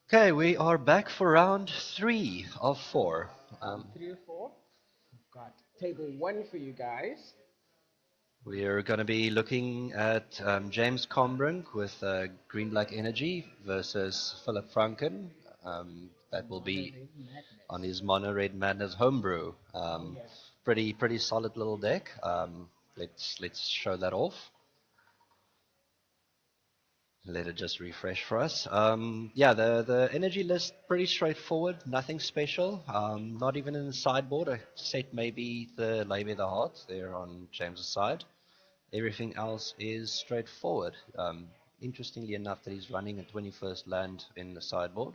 Okay, we are back for round three of four. Round three or four. We've got table one for you guys. We're going to be looking at James Combrink with Green Black Energy versus Phillip Franken. That will be Mono-red on madness. his Mono Red Madness homebrew. Oh yes. Pretty solid little deck. Let's show that off. Let it just refresh for us. Yeah, the energy list pretty straightforward, nothing special. Not even in the sideboard. I set maybe the Levy the Heart there on James's side. Everything else is straightforward. Interestingly enough, that he's running a 21st land in the sideboard.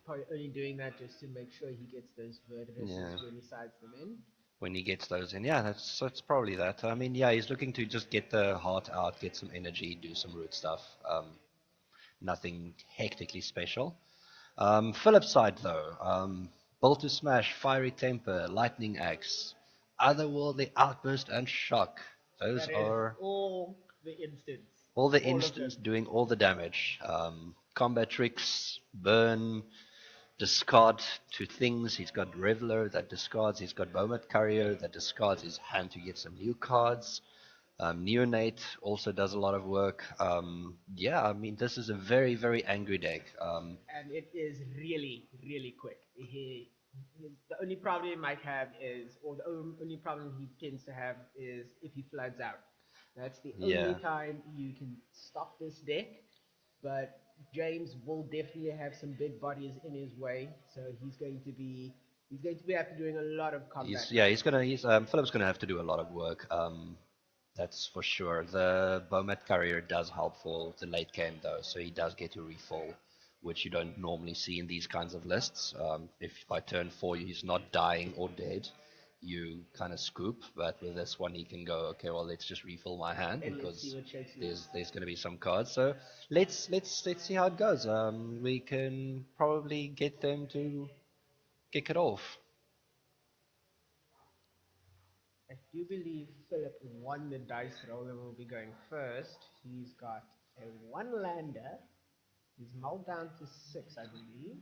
Probably only doing that just to make sure he gets those Yeah, vertices when he sides them in. when he gets those in, yeah, that's probably that. I mean, yeah, he's looking to just get the heart out, get some energy, do some root stuff. Nothing hectically special. Philip's side, though, Bolt to Smash, Fiery Temper, Lightning Axe, Otherworldly Outburst, and Shock. Those That is are all the instants. all the All of them. instants doing all the damage. Combat tricks, burn, discard to things. He's got Reveler that discards. He's got Bowmat Courier that discards his hand to get some new cards. Neonate also does a lot of work. Yeah, I mean, this is a very angry deck. And it is really, really quick. The only problem he might have is, or the only problem he tends to have is if he floods out. That's the only Yeah, time you can stop this deck. But James will definitely have some big bodies in his way, so he's going to be after doing a lot of combat he's tricks. gonna he's Philip's gonna have to do a lot of work. That's for sure. The Bowmat Courier does help for the late game though, so he does get to refill, which you don't normally see in these kinds of lists. If by turn four he's not dying or dead, you kind of scoop. But with this one, he can go, okay, well let's just refill my hand And let's see because what shakes loose. there's going to be some cards. So let's see how it goes. We can probably get them to kick it off. I do believe Philip won the dice roll and will be going first. He's got a one lander. He's mulled down to six, I believe.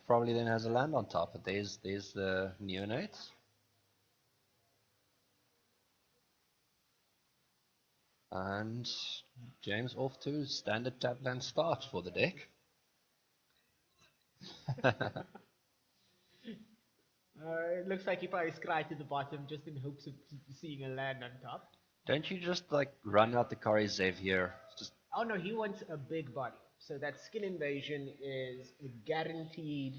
Probably then has a land on top. But there's the neonates. And James off to standard Tapland start for the deck. It looks like he probably scryed to the bottom just in hopes of seeing a land on top. Don't you just like run out the Kari Zev here? Just Oh no, he wants a big body. So that skin invasion is a guaranteed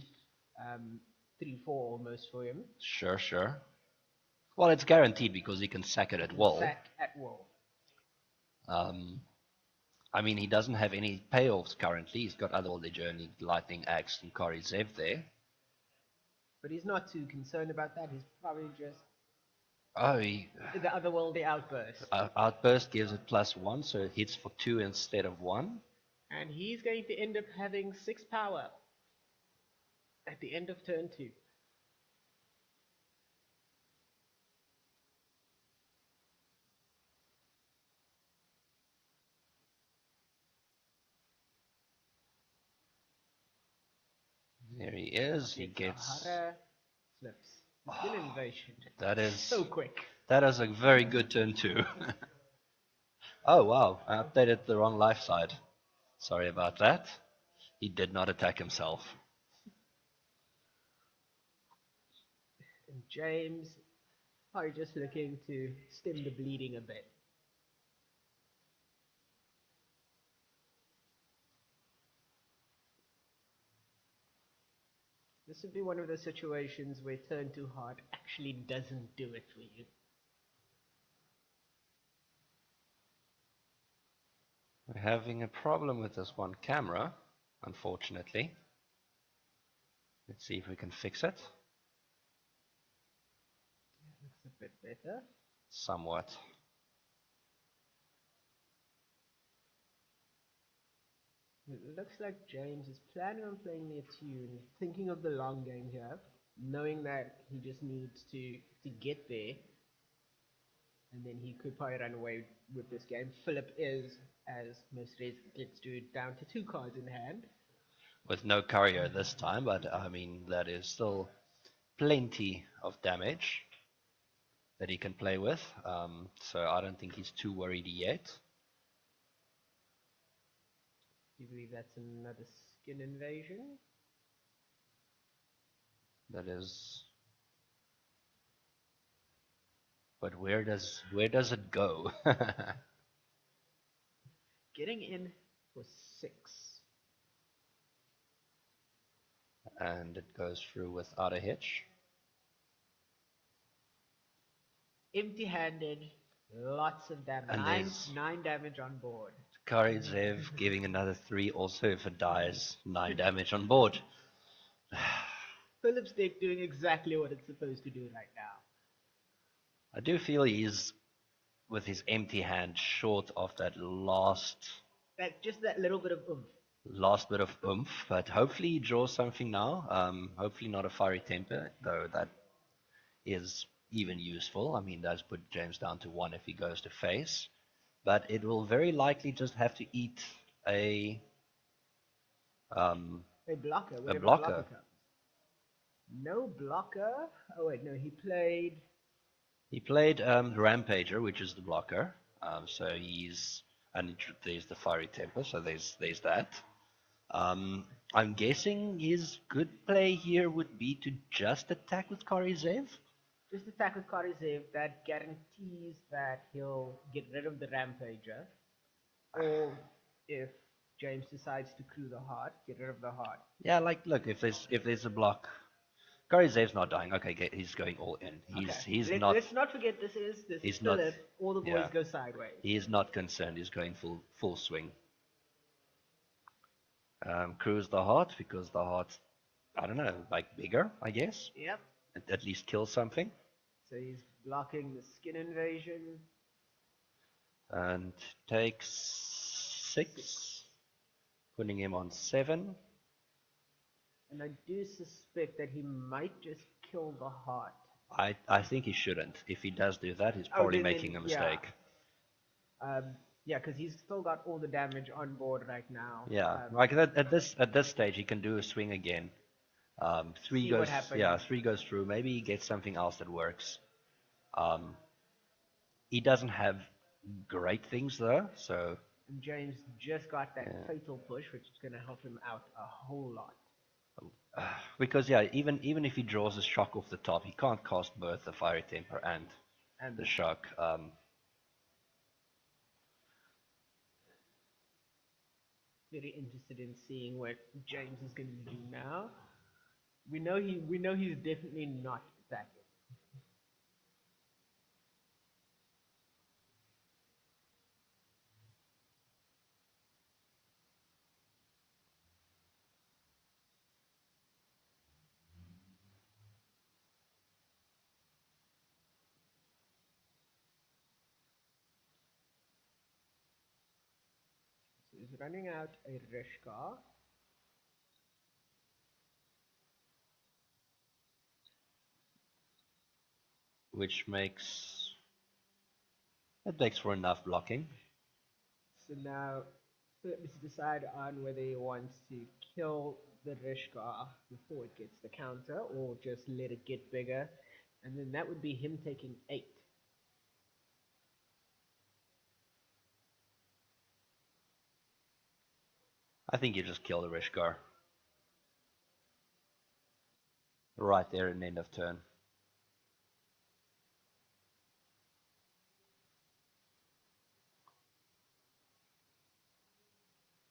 um, 3-4 almost for him. sure. Well, it's guaranteed because he can sack it He at can will. sack at will. Um, I mean, he doesn't have any payoffs currently. He's got Otherworldly Journey, Lightning Axe, and Kari Zev there. But he's not too concerned about that. He's probably just Oh, the otherworldly outburst. Outburst gives it +1, so it hits for 2 instead of 1. And he's going to end up having 6 power at the end of turn 2. There he is. He gets. Atekahara flips. Skin invasion. That So is quick. that is a very good turn too. Oh wow, I updated the wrong life side. Sorry about that. He did not attack himself. And James probably just looking to stem the bleeding a bit. This would be one of those situations where turn too hard actually doesn't do it for you. We're having a problem with this one camera, unfortunately. Let's see if we can fix it. Looks a bit better. Somewhat. It looks like James is planning on playing the tune, thinking of the long game here, knowing that he just needs to get there. and then he could probably run away with this game. Philip is, as most race gets to, down to 2 cards in hand. With no courier this time, but I mean, that is still plenty of damage that he can play with. So I don't think he's too worried yet. Do you believe that's another skin invasion? That is. But where does it go? Getting in for 6. And it goes through without a hitch. Empty-handed, lots of damage. And there's 9 damage on board. Karizev giving another 3 also if it dies. 9 damage on board. Philip's deck doing exactly what it's supposed to do right now. I do feel he's, with his empty hand, short of that last That little bit of oomph. bit of oomph, but hopefully he draws something now. Hopefully not a fiery temper, though that is even useful. I mean, does put James down to 1 if he goes to face, but it will very likely just have to eat a blocker. a Whenever blocker. comes. No blocker. Oh wait, no, he played Rampager, which is the blocker. So he's, and there's the fiery temper, so there's that. I'm guessing his good play here would be to just attack with Karizev. just attack with Karizev. That guarantees that he'll get rid of the Rampager. Or if James decides to crew the heart, get rid of the heart. Yeah, like look, if there's a block, Karizev's not dying. Okay, he's going all in. He's not. Let's not forget this He's Philip. not. All the boys Yeah. go sideways. He is not concerned. He's going full swing. Cruise the heart because the heart, I don't know, like bigger, I guess. Yep. At least kill something. So he's blocking the skin invasion. And takes 6, putting him on 7. And I do suspect that he might just kill the heart. I think he shouldn't. If he does do that, he's probably making a mistake. Yeah, because he's still got all the damage on board right now. Yeah, like at this stage, he can do a swing again. 3 See what goes, happens. yeah, 3 goes through. Maybe he gets something else that works. He doesn't have great things though, so. And James just got that fatal push, which is going to help him out a whole lot. Because yeah, even if he draws a shock off the top, he can't cast both the fiery temper and the shock. Very interested in seeing what James is going to do now. We know he's definitely not attacking. So he's running out a Rishka. Which makes for enough blocking. So now Philip needs to decide on whether he wants to kill the Rishka before it gets the counter or just let it get bigger. And then that would be him taking 8. I think you just kill the Rishkar. Right there at the end of turn.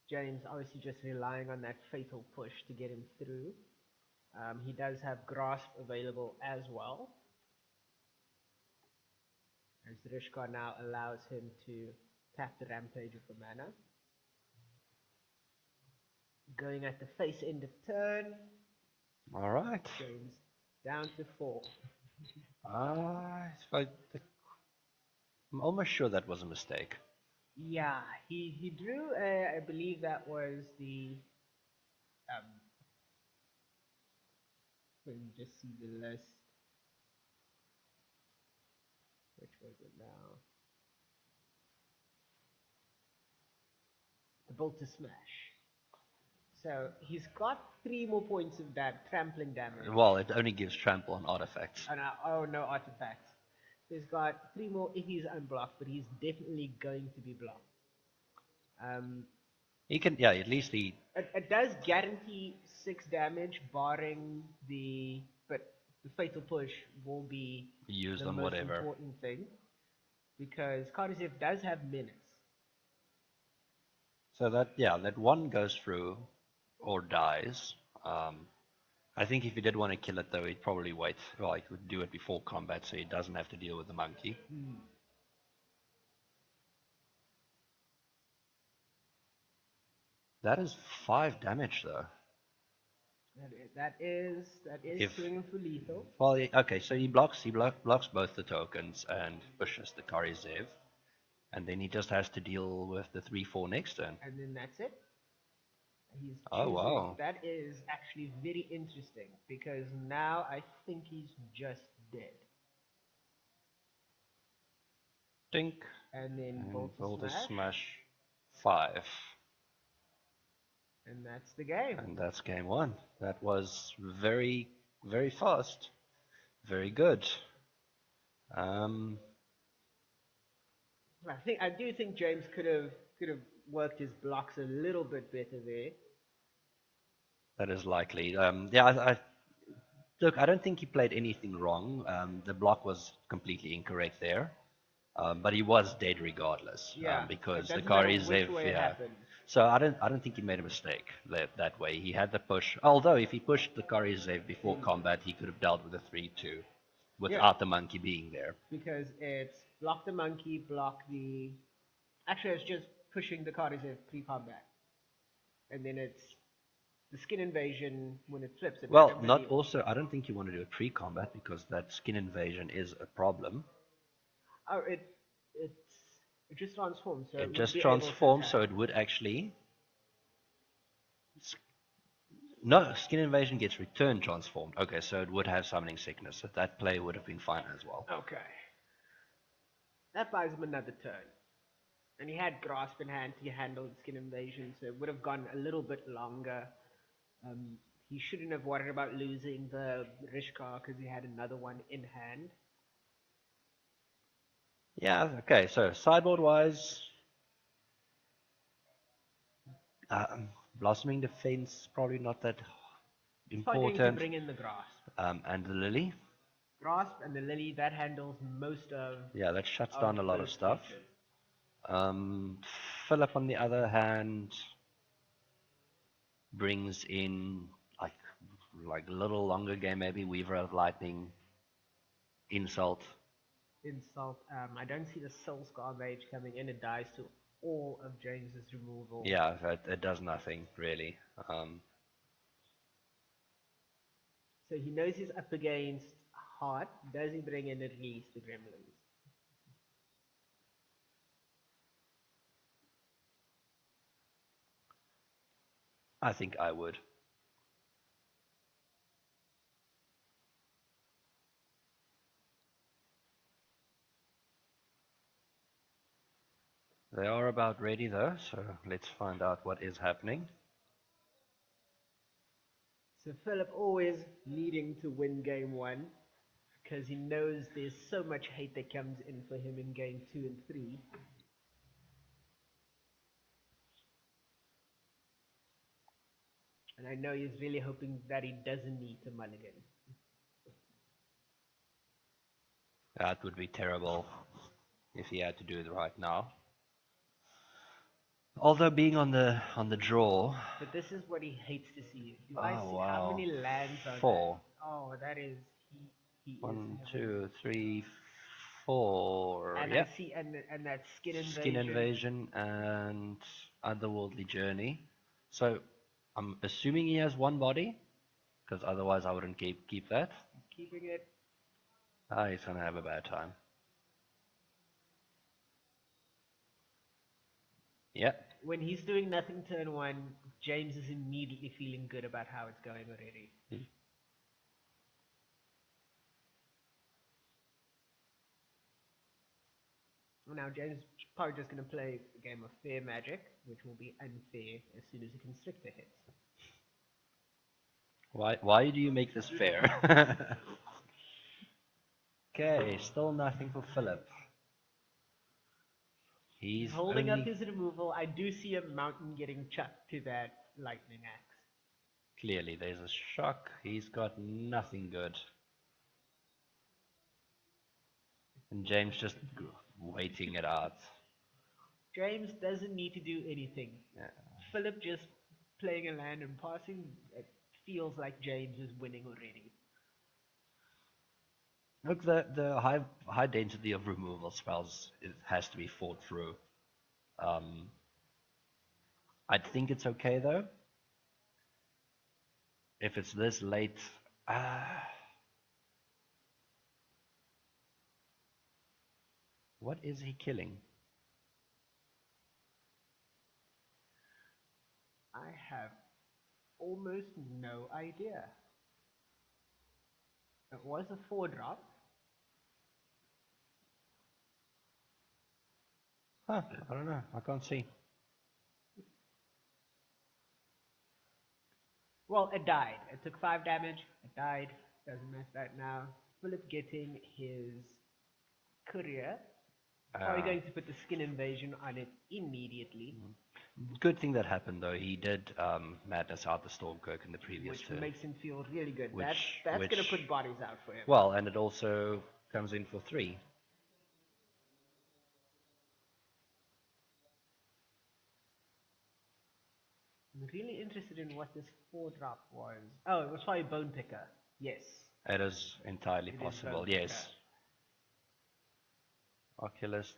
James obviously just relying on that fatal push to get him through. He does have Grasp available as well. As the Rishka now allows him to tap the Rampage for mana. Going at the face end of turn. Alright. James down to 4. I'm almost sure that was a mistake. Yeah, he drew, I believe that was the, let me just see the list. Which was it now? The Bolt to Smash. So he's got 3 more points of that trampling damage. Well, it only gives trample on artifacts. Oh no, artifacts. He's got 3 more if he's unblocked, but he's definitely going to be blocked. He can, yeah, at least he. It does guarantee 6 damage, barring but the fatal push will be Used the on most whatever. important thing, because Cardizev does have menace. So that one goes through or dies. I think if he did want to kill it though, he'd probably wait. Well, he would do it before combat, so he doesn't have to deal with the monkey. That is 5 damage though. That is swinging for lethal. Well, okay, so he blocks both the tokens and pushes the Karizev, and then he just has to deal with the 3/4 next turn. And then that's it. He's Oh choosing. wow! That is actually very interesting, because now I think he's just dead. Dink. And then And Bolt to Smash 5. And that's the game. And that's game 1. That was very, very fast. Very good. I do think James could have worked his blocks a little bit better there. That is likely. Yeah, look, I don't think he played anything wrong. The block was completely incorrect there. But he was dead regardless. Yeah, because it the doesn't matter Karizev, which way it happened. So I don't think he made a mistake that way. He had the push. Although if he pushed the Karizev before combat, he could have dealt with a 3/2 without the monkey being there. Because it's block the monkey, block the. Actually, it's just pushing the Karizev pre-combat, and then it's the skin invasion when it flips. Well, not also. I don't think you want to do it pre-combat because that skin invasion is a problem. Oh, it just transforms. So it just transforms, so it would actually. No, skin invasion gets return transformed. Okay, so it would have summoning sickness. So that play would have been fine as well. Okay. That buys him another turn. And he had grasp in hand to handle the skin invasion, so it would have gone a little bit longer. He shouldn't have worried about losing the Rishkar because he had another one in hand. Yeah, okay, so sideboard wise, Blossoming Defense, probably not that important. To bring in the Grasp. And the Lily. Grasp and the Lily, that handles most of... Yeah, that shuts down a lot of stuff. Phillip, on the other hand, brings in like a little longer game, maybe Weaver of Lightning, Insult. I don't see the Soul Scar Mage coming in. It dies to all of James's removal. Yeah, it does nothing really. So he knows he's up against Heart. Does he bring in at least the Gremlins? I think I would. They are about ready though, so let's find out what is happening. So Phillip always needing to win game 1 because he knows there's so much hate that comes in for him in game 2 and 3. And I know he's really hoping that he doesn't need to mulligan. That would be terrible if he had to do it right now. Although being on the draw. But this is what he hates to see. Wow. How many lands are 4. There? Oh, that is he 1, 2, 3, 4. And yep. I see, and that skin invasion. Skin invasion and otherworldly journey. So I'm assuming he has 1 body, because otherwise I wouldn't keep that. Keeping it. He's gonna have a bad time. Yep. When he's doing nothing turn 1, James is immediately feeling good about how it's going already. Now James is probably just going to play a game of fair magic, which will be unfair as soon as the constrictor hits. Why do you make this fair? Okay, still nothing for Philip. He's He's holding up only his removal. I do see a mountain getting chucked to that lightning axe. clearly there's a shock. He's got nothing good. And James just waiting it out. James doesn't need to do anything. Yeah. Philip just playing a land and passing, it feels like James is winning already. Look, the high density of removal spells it has to be fought through. I think it's okay though. If it's this late, what is he killing? I have almost no idea. It was a 4-drop. Huh, I don't know. I can't see. Well, it died. It took 5 damage. It died. Doesn't matter right now. Philip getting his courier. Probably going to put the skin invasion on it immediately. Good thing that happened though. He did madness out the Stormkirk in the previous Which turn. makes him feel really good. Which- That's which- going to put bodies out for him. Well, and it also comes in for 3. I'm really interested in what this 4-drop was. Oh, it was probably Bone Picker. Yes. It is entirely It is possible. both, Yes. Oculus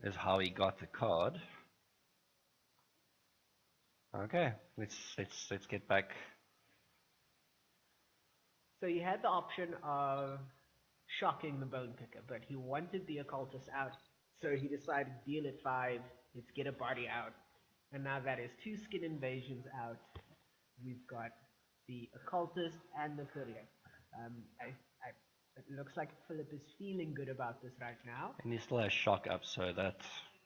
is how he got the card. Okay, let's get back. So he had the option of shocking the Bone Picker, but he wanted the Occultist out, so he decided deal at 5, let's get a body out. And now that is 2 skin invasions out. We've got the Occultist and the Courier. It looks like Philip is feeling good about this right now. And he still has shock up, so that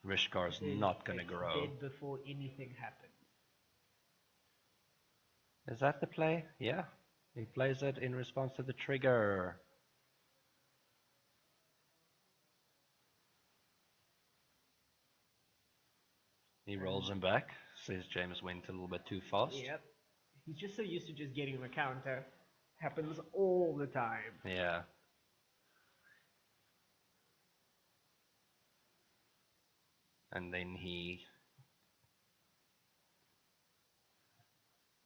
Rishkar is not going to It's grow. dead before anything happens. Is that the play? Yeah. He plays it in response to the trigger. He rolls him back, says James went a little bit too fast. Yep. He's just so used to just getting the counter. Happens all the time. Yeah. And then he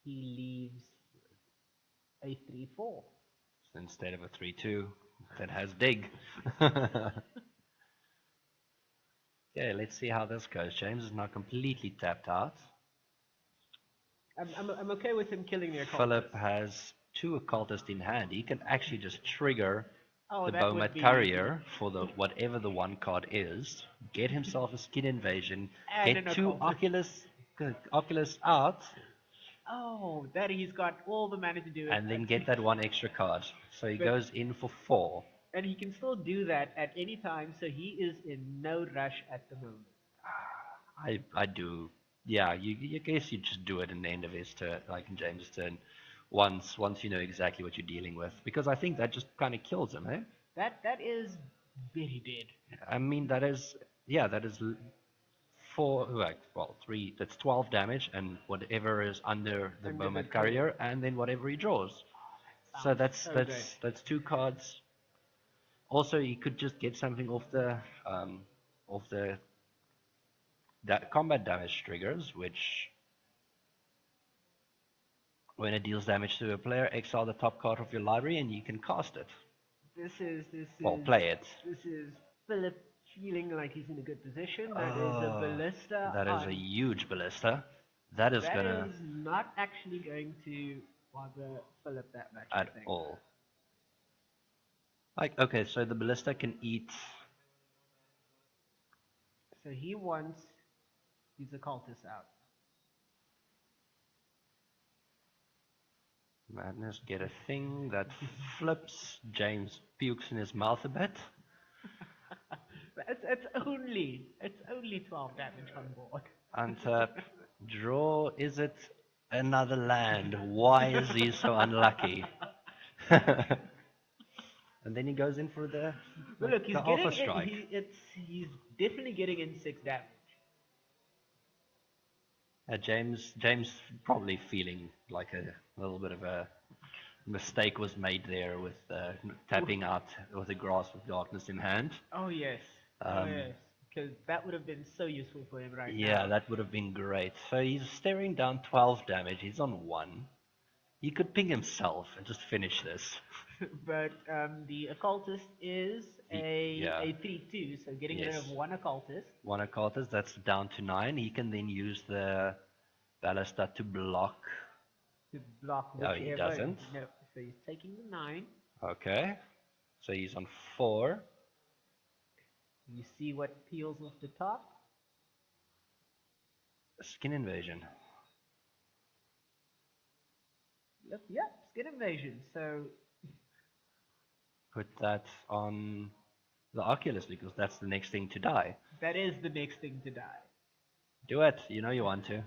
leaves a 3/4. instead of a 3/2 that has dig. Okay, let's see how this goes. James is now completely tapped out. I'm okay with him killing the Occultist. Philip has 2 occultists in hand. He can actually just trigger the that would Bowmat be- Courier for the whatever the 1 card is. Get himself a skin invasion. And Get an 2 occultist. Oculus out, Oh, that he's got all the mana to do it. and then get that 1 extra card. So he But- goes in for 4. And he can still do that at any time, so he is in no rush at the moment. I do. Yeah, you guess you just do it in the end of his turn, like in James' turn, once you know exactly what you're dealing with, because I think that just kind of kills him, eh? That is very dead. I mean that is 4, like, well, 3. That's 12 damage, and whatever is under the Under Bowmat the Courier, and then whatever he draws. So that's so that's 2 cards. Also, he could just get something off the that combat damage triggers, which when it deals damage to a player, exile the top card of your library and you can cast it. Play it. This is Philip feeling like he's in a good position. That is a ballista. That is a huge ballista. That is gonna is not actually going to bother Philip that much. at I think. all. Like, okay, so the ballista can eat. So he wants these occultists out. Madness, get a thing that flips. James pukes in his mouth a bit. It's only 12 damage on board. Untap. Draw. Is it another land? Why is he so unlucky? And then he goes in for the But like look, he's the alpha getting it. strike. He's definitely getting in 6 damage. James probably feeling like a little bit of a mistake was made there with tapping out with a grasp of darkness in hand. Oh yes, oh Um, yes, because that would have been so useful for him right yeah, now. that would have been great. So he's staring down 12 damage. He's on 1. He could ping himself and just finish this. But the occultist is Yeah, a 3/2, so getting rid of yes. one occultist One occultist, that's down to 9. He can then use the ballista to block. to block Oh, he whichever. doesn't. No, so he's taking the 9. Okay. So he's on 4. You see what peels off the top? Skin invasion. Yep, skin invasion. So Put that on the Oculus because that's the next thing to die. that is the next thing to die. Do it. You know you want to.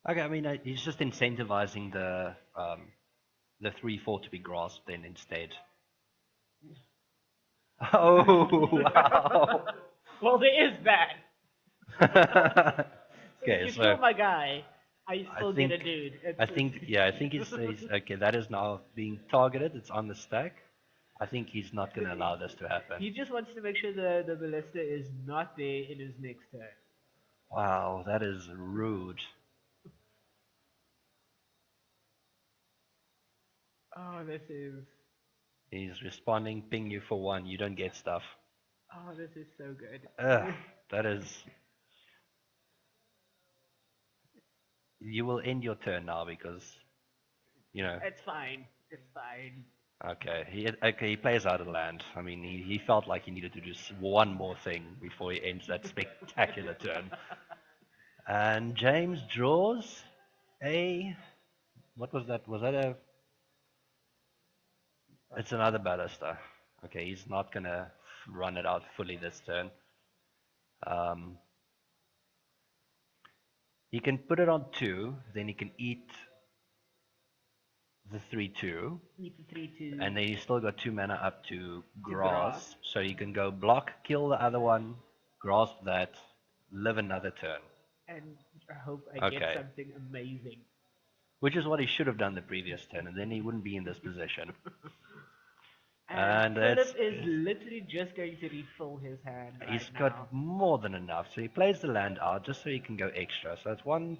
Okay, I mean, he's just incentivizing the 3/4 to be grasped then instead. Oh, wow. Well, there is that. So Okay, if you so kill my guy, I I still think get a dude. I think he's okay. That is now being targeted. It's on the stack. I think he's not going to allow this to happen. He just wants to make sure the ballista is not there in his next turn. Wow, that is rude. Oh, this is. He's responding, ping you for 1. You don't get stuff. Oh, this is so good. Ugh, that is. You will end your turn now because, you know. It's fine. It's fine. Okay, he plays out of land. I mean, he felt like he needed to do one more thing before he ends that spectacular turn. And James draws a. What was that? Was that a. It's another ballista. Okay, he's not gonna run it out fully this turn. Um, he can put it on 2, then he can eat the 3/2. Eat the 3/2. And then he's still got 2 mana up to grasp. grasp. So you can go block, kill the other one, grasp that, live another turn. And I hope I get Okay. something amazing. Which is what he should have done the previous turn, and then he wouldn't be in this position. And And Philip is literally just going to refill his hand right he's now. got more than enough. So he plays the land out just so he can go extra. So it's 1,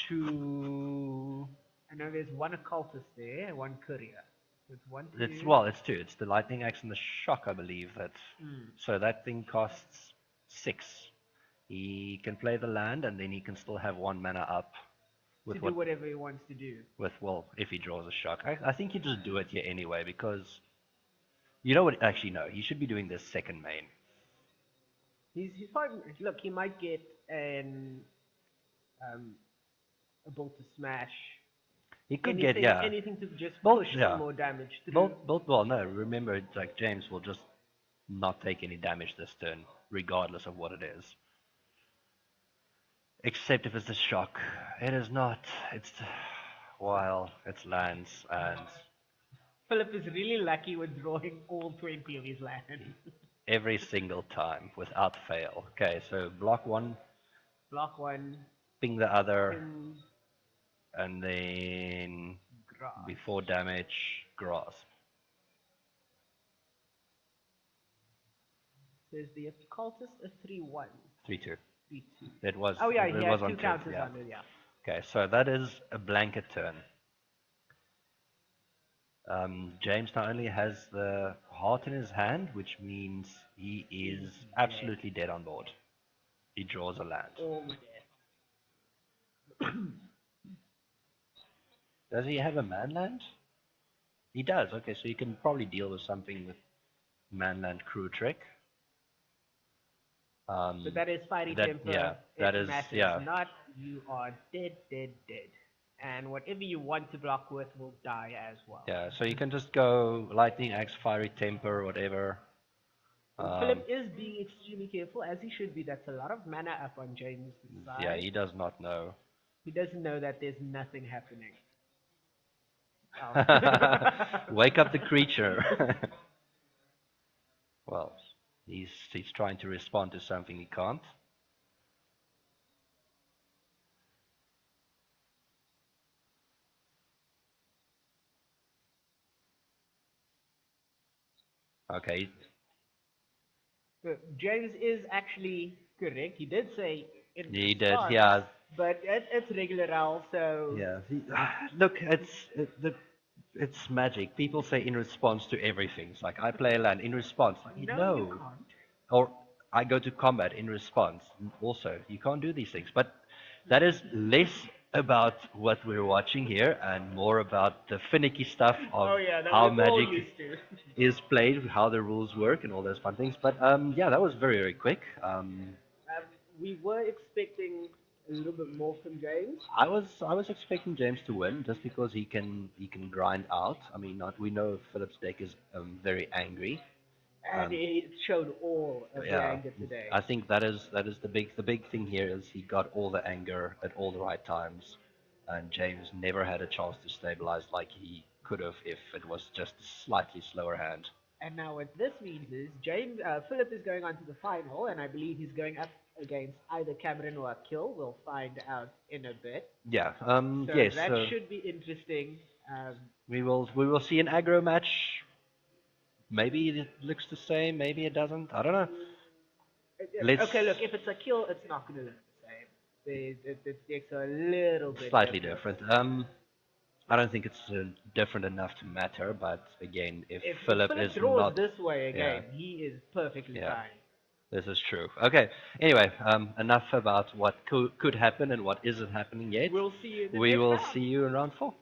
2. I know there's one occultist there and one courier. So it's 1, 2. It's 2. It's the lightning axe and the shock, I believe. So that thing costs 6. He can play the land, and then he can still have 1 mana up. To do whatever he wants to do. If he draws a shock. I think you just do it here anyway, because you know what? Actually, no. He should be doing this second main. He's probably, look, he might get a bolt to smash. He could anything, get anything to just Bolt, push yeah. some more damage through. Well, no. Remember, like James will just not take any damage this turn, regardless of what it is. Except if it's a shock. It is not. It's it's lands and Philip is really lucky with drawing all 20 of his land. every single time without fail. Okay, so block 1, Block 1, ping the other, pin, and then grasp. before damage, grasp. Says the occultist a 3/1. 3/2. 3/2. It was. Oh yeah, it he was has on 2 two, counters yeah. on it, yeah. Okay, so that is a blanket turn. James not only has the heart in his hand, which means he is absolutely dead on board. He draws a land. All dead. Does he have a manland? He does. Okay, so you can probably deal with something with manland crew trick. But that is fighting that- temper. yeah, that it is- matters yeah. not. You are dead. and whatever you want to block with will die as well. Yeah, so you can just go lightning axe, fiery temper, whatever. Philip Um, is being extremely careful, as he should be. That's a lot of mana up on James' yeah, side. he does not know. He doesn't know that there's nothing happening. Oh. Wake up the creature. Well, he's trying to respond to something he can't. Okay, But James is actually correct. He did say in he did. response, Yeah, but it's regular L, so yeah. Look, it's magic. People say in response to everything. It's like I play a land in response. Like, no, you no, can't. or I go to combat in response. Also, you can't do these things. But that is less about what we're watching here and more about the finicky stuff of Oh yeah, that how we're all magic used to. is played, how the rules work, and all those fun things. But yeah, that was very very quick. We were expecting a little bit more from James, I was expecting James to win just because he can grind out. I mean, not we know Philip's deck is very angry. and Um, it showed all of the yeah, anger today. I think that is the big thing here is he got all the anger at all the right times, and James never had a chance to stabilize like he could have if it was just a slightly slower hand. And now what this means is Philip is going on to the final, and I believe he's going up against either Cameron or Akil. We'll find out in a bit. Yeah. So Yes. that should be interesting. Um, We will see an aggro match. Maybe it looks the same. Maybe it doesn't. I don't know. Let's okay, look, if it's Akil, it's not going to look the same. The decks are a little bit slightly different. different. I don't think it's different enough to matter. But again, if If Philip is Philip draws not, this way yeah, again, he is perfectly yeah, fine. this is true. Okay. Anyway, enough about what could happen and what isn't happening yet. We'll see you in the We next will round. see you in round 4.